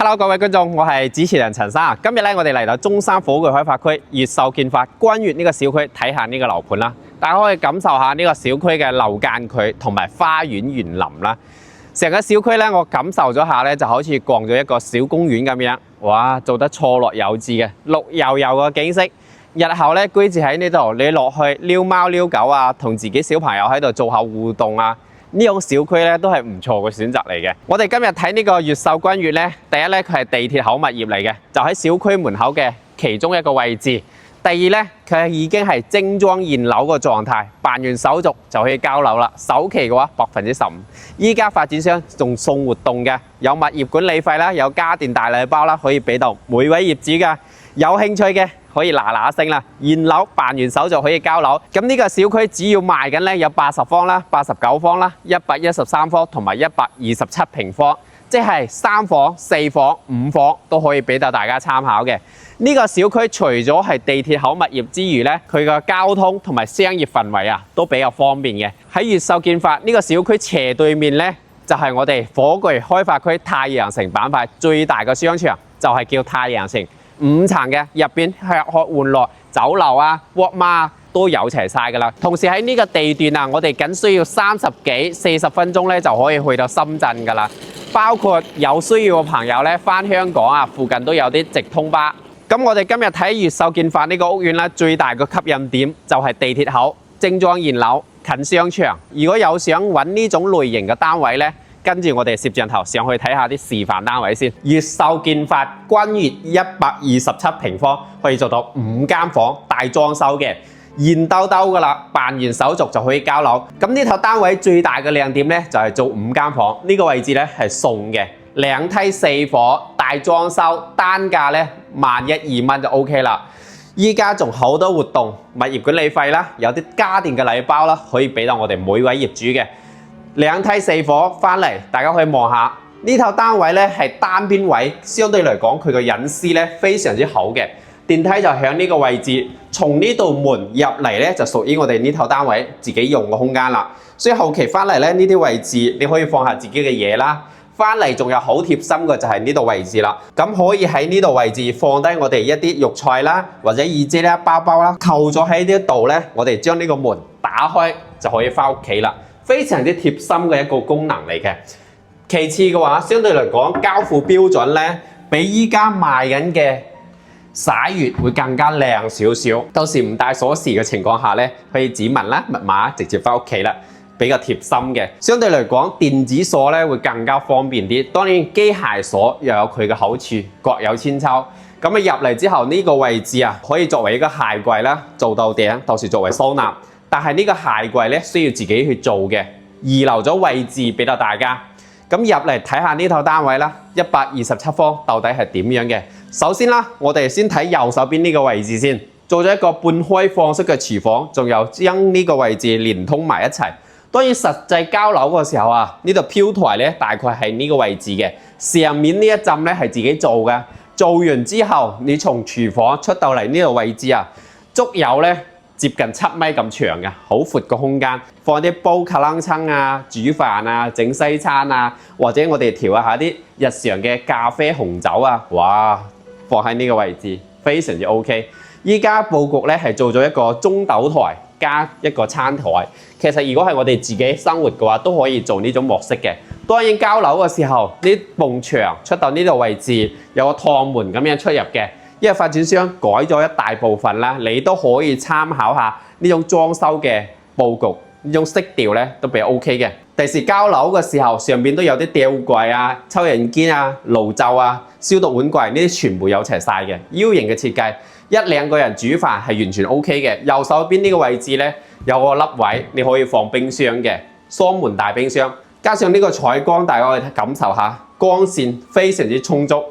Hello， 各位觀眾，我係主持人陳生。今日咧，我哋嚟到中山火炬開發區越秀建發君悦呢個小區睇下呢個樓盤啦。大家可以感受下呢個小區嘅樓間距同埋花園園林啦。成個小區咧，我感受咗下咧，就好似逛咗一個小公園咁樣。哇，做得錯落有致嘅，綠油油嘅景色。日後咧居住喺呢度，你落去遛貓遛狗啊，同自己小朋友喺度做下互動啊。呢種小區咧都係唔錯嘅選擇嚟嘅。我哋今日睇呢個越秀君悦咧，第一咧佢係地鐵口物業嚟嘅，就喺小區門口嘅其中一個位置。第二咧，佢已經係精裝現樓個狀態，辦完手續就可以交樓啦。首期嘅話15%，依家發展商仲送活動嘅，有物業管理費啦，有家電大禮包啦，可以俾到每位業主㗎。有興趣嘅可以嗱聲啦，現樓辦完手續可以交樓。咁呢個小區主要賣緊咧有80方啦、89方啦、113方同埋127平方，即係3房、4房、5房都可以俾到大家參考嘅。呢個小區除咗係地鐵口物業之餘咧，佢個交通同埋商業範圍啊都比較方便嘅。喺越秀建發呢個小區斜對面咧，就係我哋火炬開發區太陽城板塊最大嘅商場，就係叫太陽城。5層嘅，入邊吃喝玩樂、酒樓啊、沃媽啊都有齊晒㗎啦。同時喺呢個地段啊，我哋僅需要30幾40分鐘咧就可以去到深圳㗎啦。包括有需要嘅朋友咧，返香港啊，附近都有啲直通巴。咁我哋今日睇越秀建發呢個屋苑啦，最大嘅吸引點就係地鐵口、精裝現樓、近商場。如果有想揾呢種類型嘅單位咧，跟住我哋攝像頭上去睇下啲示範單位先。越秀建發君悦127平方，可以做到5間房大裝修嘅，現兜兜噶啦，辦完手續就可以交樓。咁呢套單位最大嘅亮點咧，就係做5間房，呢個位置咧係送嘅，2梯4房大裝修，單價咧11002蚊就 OK 啦。依家仲好多活動，物業管理費啦，有啲家電嘅禮包啦，可以俾到我哋每位業主嘅。2梯4房翻嚟，大家可以望下呢套單位咧係單邊位，相對嚟講佢個隱私咧非常之好嘅。電梯就喺呢個位置，從呢道門入嚟咧就屬於我哋呢套單位自己用嘅空間啦。所以後期翻嚟咧呢啲位置你可以放下自己嘅嘢啦。翻嚟仲有好貼心嘅就係呢度位置啦，咁可以喺呢度位置放低我哋一啲肉菜啦，或者耳遮啦、包包啦，扣咗喺呢度咧，我哋將呢個門打開就可以翻屋企啦。非常之貼心嘅一個功能嚟嘅。其次嘅話，相對嚟講交付標準咧，比依家賣緊嘅灑月會更加靚少少。到時唔帶鎖匙嘅情況下咧，可以指紋啦、密碼直接翻屋企啦，比較貼心嘅。相對嚟講，電子鎖咧會更加方便啲。當然機械鎖又有佢嘅好處，各有千秋。咁啊入嚟之後呢個位置啊，可以作為一個鞋櫃啦，做到頂，到時作為收納。但係呢個鞋櫃咧需要自己去做嘅，預留咗位置俾到大家。咁入嚟睇下呢套單位啦，127方到底係點樣嘅？首先啦，我哋先睇右手邊呢個位置先，做咗一個半開放式嘅廚房，仲有將呢個位置連通埋一齊。當然實際交樓嘅時候啊，呢度飄台咧大概係呢個位置嘅，上面呢一浸咧係自己做嘅。做完之後，你從廚房出到嚟呢個位置啊，足有咧接近7米咁長嘅，好闊嘅空間，放啲煲卡冷餐啊、煮飯啊、整西餐啊，或者我哋調一下啲日常嘅咖啡、紅酒啊，哇，放喺呢個位置非常之 OK。依家佈局咧係做咗一個中斗台加一個餐台，其實如果係我哋自己生活嘅話，都可以做呢種模式嘅。當然交樓嘅時候，呢埲牆出到呢度位置有個趟門咁樣出入嘅。因為發展商改咗一大部分啦，你都可以參考下呢種裝修嘅佈局，呢種色調咧都比較 OK 嘅。第時交樓嘅時候，上邊都有啲吊櫃啊、抽油煙機啊、爐灶啊、消毒碗櫃，呢啲全部有齊晒嘅。U 型嘅設計，1-2個人煮飯係完全 OK 嘅。右手邊呢個位置咧有個凹位，你可以放冰箱嘅，雙門大冰箱，加上呢個採光，大家可以感受下光線非常之充足。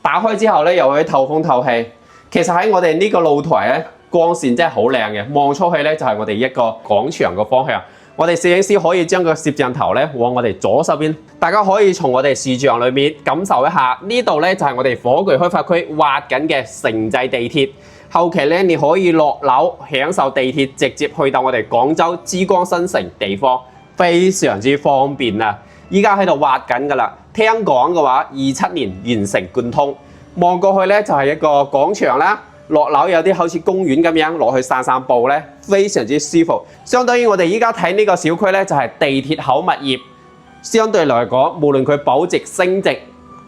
打開之後咧，又可以透風透氣。其實喺我哋呢個露台咧，光線真係好靚嘅。望出去咧，就係我哋一個廣場嘅方向。我哋攝影師可以將個攝像頭咧往我哋左手邊，大家可以從我哋視像裏面感受一下。呢度咧就係我哋火炬開發區挖緊嘅城際地鐵。後期咧，你可以落樓享受地鐵，直接去到我哋廣州珠江新城地方，非常之方便啊！依家喺度挖緊㗎啦。聽講嘅話，27年完成貫通。望過去咧就係一個廣場啦，落樓有啲好似公園咁樣落去散散步咧，非常之舒服。相當於我哋依家睇呢個小區咧，就係地鐵口物業。相對嚟講，無論佢保值升值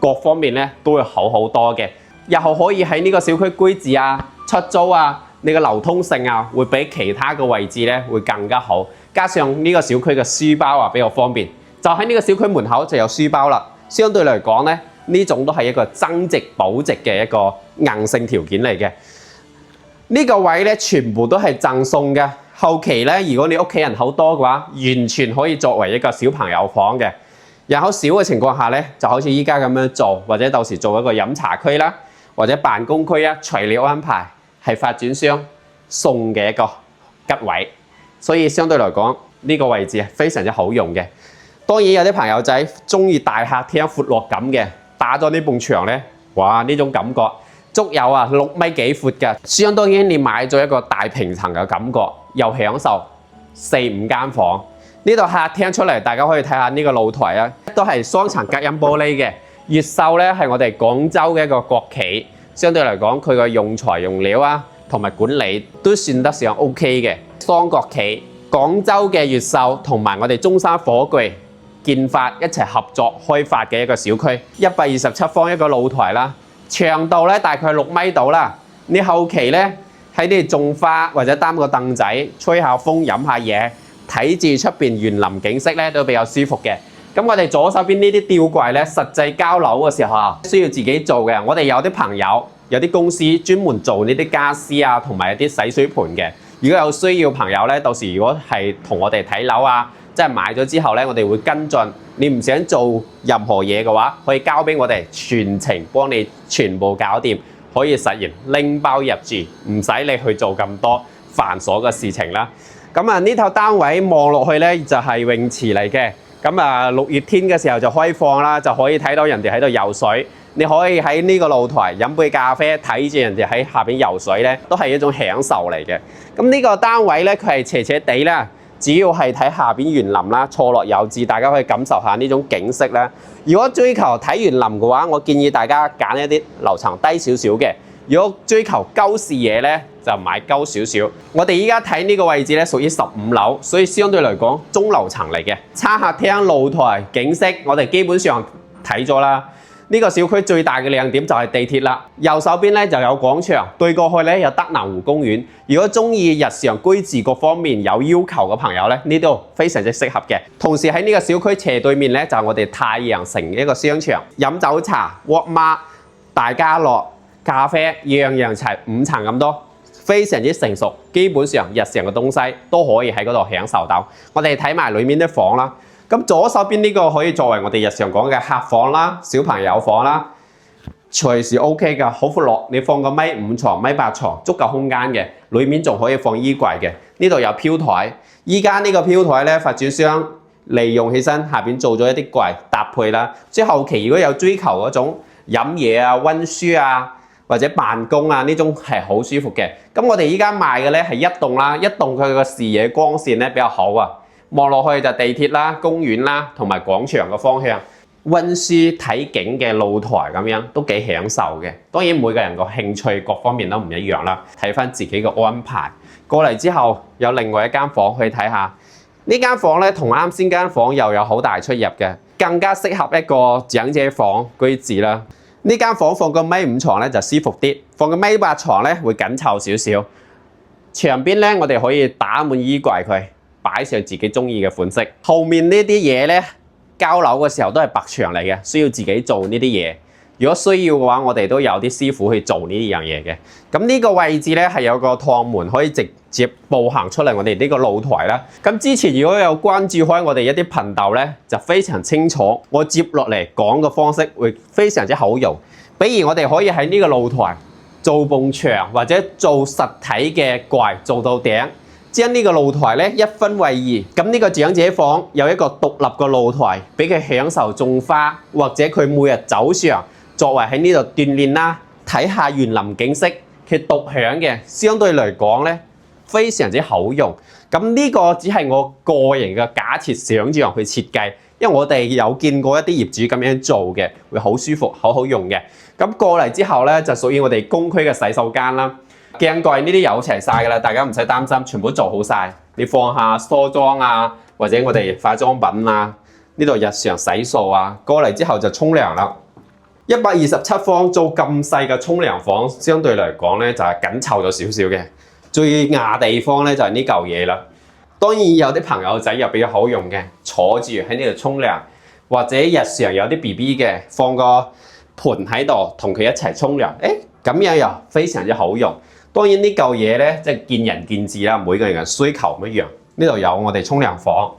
各方面咧，都會好好多嘅。日後可以喺呢個小區居住啊、出租啊，你個流通性啊，會比其他嘅位置咧會更加好。加上呢個小區嘅書包啊比較方便，就喺呢個小區門口就有書包啦。相對嚟講咧，呢種都係一個增值保值嘅一個硬性條件嚟嘅。呢個位咧全部都係贈送嘅。後期咧，如果你屋企人好多嘅話，完全可以作為一個小朋友房嘅。人口少嘅情況下咧，就好似依家咁樣做，或者到時做一個飲茶區啦，或者辦公區啊，隨你安排，係發展商送嘅一個吉位。所以相對嚟講，呢個位置係非常之好用嘅。當然有啲朋友仔中意大客廳闊落感嘅，打咗呢埲牆咧，哇！呢種感覺足有啊6米幾闊嘅，相當於你買咗一個大平層嘅感覺，又享受4、5間房。呢度客廳出嚟，大家可以睇下呢個露台啊，都係雙層隔音玻璃嘅。越秀咧係我哋廣州嘅一個國企，相對嚟講佢個用材用料啊同埋管理都算得上 OK 嘅。雙國企廣州嘅越秀同埋我哋中山火炬建發一齊合作開發嘅一個小區，127方一個露台啦，長度咧大概6米度啦。你後期咧喺呢度種花或者擔個凳仔，吹下風飲下嘢，睇住出邊園林景色咧都比較舒服嘅。咁我哋左手邊呢啲吊櫃咧，實際交樓嘅時候啊，需要自己做嘅。我哋有啲朋友有啲公司專門做呢啲家私啊，同埋一啲洗水盤嘅。如果有需要朋友咧，到時如果係同我哋睇樓啊，即係買咗之後咧，我哋會跟進。你唔想做任何嘢嘅話，可以交俾我哋，全程幫你全部搞掂，可以實現拎包入住，唔使你去做咁多繁瑣嘅事情啦。咁啊，呢套單位望落去咧就係泳池嚟嘅。咁啊，6月天嘅時候就開放啦，就可以睇到人哋喺度游水。你可以喺呢個露台飲杯咖啡，睇住人哋喺下邊游水咧，都係一種享受嚟嘅。咁呢個單位咧，佢係斜斜地啦，主要係睇下邊園林啦，錯落有致，大家可以感受下呢種景色啦。如果追求睇園林嘅話，我建議大家揀一啲樓層低少少嘅。如果追求高視野咧，就買高少少。我哋依家睇呢個位置咧，屬於15樓，所以相對嚟講中樓層嚟嘅。餐客廳、露台、景色，我哋基本上睇咗啦。呢個小區最大嘅亮點就係地鐵啦。右手邊咧就有廣場，對過去咧有德南湖公園。如果中意日常居住各方面有要求嘅朋友咧，呢度非常之適合嘅。同時喺呢個小區斜對面咧，就係我哋太陽城嘅一個商場，飲早茶、沃媽、大家樂、咖啡，樣樣齊5層咁多，非常之成熟。基本上日常嘅東西都可以喺嗰度享受到。我哋睇埋裡面啲房啦。咁左手邊呢個可以作為我哋日常講嘅客房啦、小朋友房啦，隨時 OK 㗎，好闊落。你放個1.5床、1.8床，足夠空間嘅。裡面仲可以放衣櫃嘅。呢度有飄台，依家呢個飄台咧，發展商利用起身，下邊做咗一啲櫃搭配啦。即係後期如果有追求嗰種飲嘢啊、溫書啊或者辦公啊呢種係好舒服嘅。咁我哋依家賣嘅咧係一棟啦，一棟佢個視野光線咧比較好啊。望落去就地鐵啦、公園啦，同埋廣場嘅方向，溫書睇景嘅露台咁樣都幾享受嘅。當然每個人個興趣各方面都唔一樣啦，睇翻自己嘅安排。過嚟之後有另外一間房去睇下，呢間房咧同啱先間房又有好大出入嘅，更加適合一個長者房居住啦。呢間房放個1.5床咧就舒服啲，放個1.8床咧會緊湊少少。牆邊咧我哋可以打滿衣櫃佢。擺上自己中意嘅款式，後面呢啲嘢咧交樓嘅時候都係白牆嚟嘅，需要自己做呢啲嘢。如果需要嘅話，我哋都有啲師傅去做呢樣嘢嘅。咁呢個位置咧係有個趟門，可以直接步行出嚟我哋呢個露台啦。咁之前如果有關注開我哋一啲頻道咧，就非常清楚。我接落嚟講嘅方式會非常之好用。比如我哋可以喺呢個露台做埲牆，或者做實體嘅櫃做到頂。將呢個露台咧一分為二，咁呢個長者房有一個獨立嘅露台，俾佢享受種花，或者佢每日早上作為喺呢度鍛鍊啦，睇下園林景色，佢獨享嘅，相對嚟講咧非常之好用。咁呢個只係我個人嘅假設想像去設計，因為我哋有見過一啲業主咁樣做嘅，會好舒服、好好用嘅。咁過嚟之後咧，就屬於我哋公區嘅洗手間啦。鏡櫃呢啲有齊晒㗎啦，大家唔使擔心，全部做好晒。你放下梳妝啊，或者我哋化妝品啊，呢度日常洗漱啊，過嚟之後就沖涼啦。127方做咁細嘅沖涼房，相對嚟講咧就係緊湊咗少少嘅。最牙地方咧就係呢嚿嘢啦。當然有啲朋友仔又比較好用嘅，坐住喺呢度沖涼，或者日常有啲 BB 嘅，放個盆喺度同佢一齊沖涼，咁樣又非常之好用。當然呢嚿嘢咧即係見仁見智啦，每個人嘅需求唔一樣。呢度有我哋沖涼房，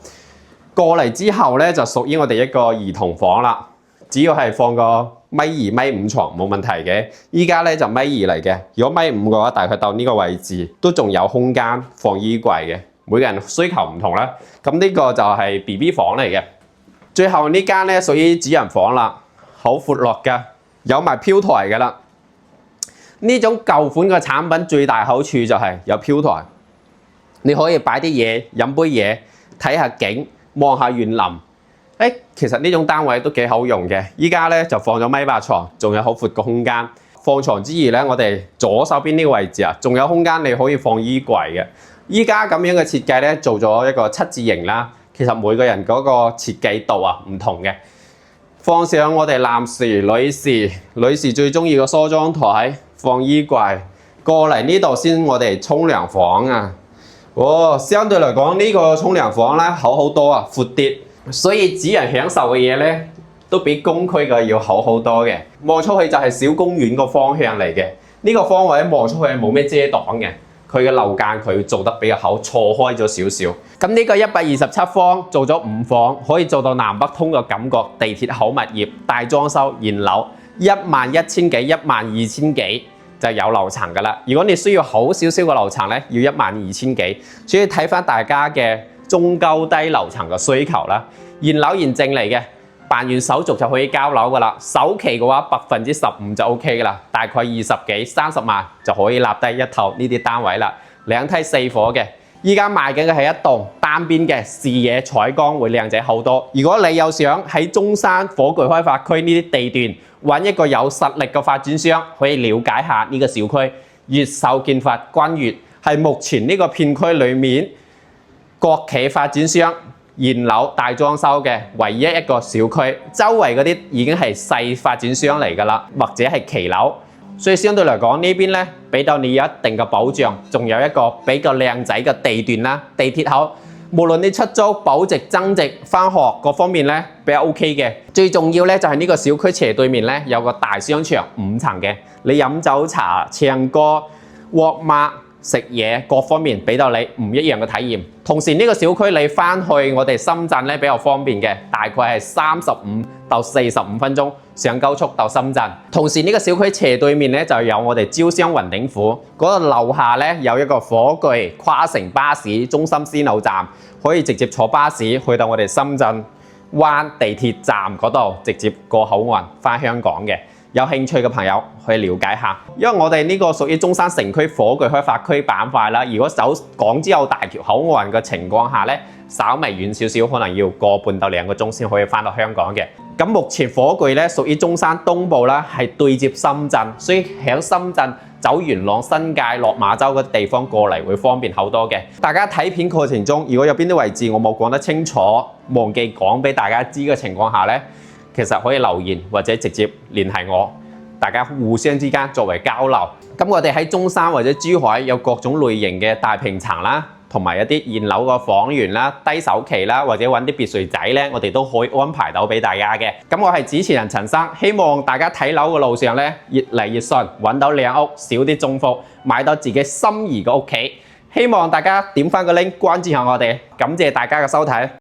過嚟之後咧就屬於我哋一個兒童房啦。只要係放個1.2、1.5床冇問題嘅。依家咧就1.2嚟嘅，如果1.5嘅話，大概到呢個位置都仲有空間放衣櫃嘅。每個人需求唔同啦。咁呢個就係 BB 房嚟嘅。最後呢間咧屬於主人房啦，好闊落㗎，有埋飄台㗎啦。呢種舊款嘅產品最大好處就係有飄台，你可以擺啲嘢、飲杯嘢、睇下景、望下園林。其實呢種單位都幾好用嘅。依家咧就放咗1.8床，仲有好闊個空間。放床之餘咧，我哋左手邊呢個位置啊，仲有空間你可以放衣櫃嘅。依家咁樣嘅設計咧，做咗一個7字形啦。其實每個人嗰個設計度啊唔同嘅。放上我哋男士、女士最中意嘅梳妝台，放衣櫃。過嚟呢度先，我哋沖涼房啊。相對嚟講呢個沖涼房咧好好多啊，闊啲。所以主人享受嘅嘢咧，都比公區嘅要好好多嘅。望出去就係小公園個方向嚟嘅。呢個方位望出去冇咩遮擋嘅，佢嘅樓間佢做得比較好，錯開咗少少。咁呢個127方做咗5房，可以做到南北通嘅感覺。地鐵口物業大裝修現樓，11000幾、12000幾就有樓層噶啦。如果你需要好少少嘅樓層咧，要12000幾。所以睇翻大家嘅中高低樓層嘅需求啦。現樓現證嚟嘅，辦完手續就可以交樓噶啦。首期嘅話15%就 OK 噶啦，大概20幾30萬就可以立低一套呢啲單位啦。2梯4伙嘅，依家賣緊嘅係一棟單邊嘅，視野採光會靚仔好多。如果你又想喺中山火具開發區呢啲地段揾一個有實力嘅發展商，可以了解下呢個小區。越秀建發君悅係目前呢個片區裏面國企發展商現樓大裝修嘅唯一一個小區，周圍嗰啲已經係細發展商嚟㗎啦，或者係騎樓，所以相對嚟講呢邊咧，俾到你有一定嘅保障，仲有一個比較靚仔嘅地段啦，地鐵口，無論你出租、保值、增值、返學各方面咧比較 OK 嘅。最重要咧就係呢個小區斜對面咧有個大商場5層嘅，你飲酒茶、唱歌、walk mark食嘢各方面俾到你唔一樣嘅體驗。同時呢個小區你翻去我哋深圳咧比較方便嘅，大概係35到45分鐘上高速到深圳。同時呢個小區斜對面咧就有我哋招商雲頂府嗰度，樓下咧有一個火炬跨城巴士中心思路站，可以直接坐巴士去到我哋深圳灣地鐵站嗰度，直接過口岸翻香港嘅。有興趣嘅朋友可以了解下，因為我哋呢個屬於中山城區火炬開發區板塊啦。如果走港珠澳大橋口岸嘅情況下咧，稍微遠少少，可能要1個半到2個鐘先可以翻到香港嘅。咁目前火炬咧屬於中山東部啦，係對接深圳，所以喺深圳走元朗、新界、落馬洲嘅地方過嚟會方便好多嘅。大家睇片過程中，如果有邊啲位置我冇講得清楚，忘記講俾大家知嘅情況下咧，其實可以留言或者直接聯繫我，大家互相之間作為交流。咁我哋喺中山或者珠海有各種類型嘅大平層啦，同埋一啲現樓個房源啦、低首期啦，或者揾啲別墅仔咧，我哋都可以安排到俾大家嘅。咁我係主持人陳生，希望大家睇樓嘅路上咧越嚟越順，揾到靚屋，少啲中伏，買到自己心儀嘅屋企。希望大家點翻個 link 關注下我哋，感謝大家嘅收睇。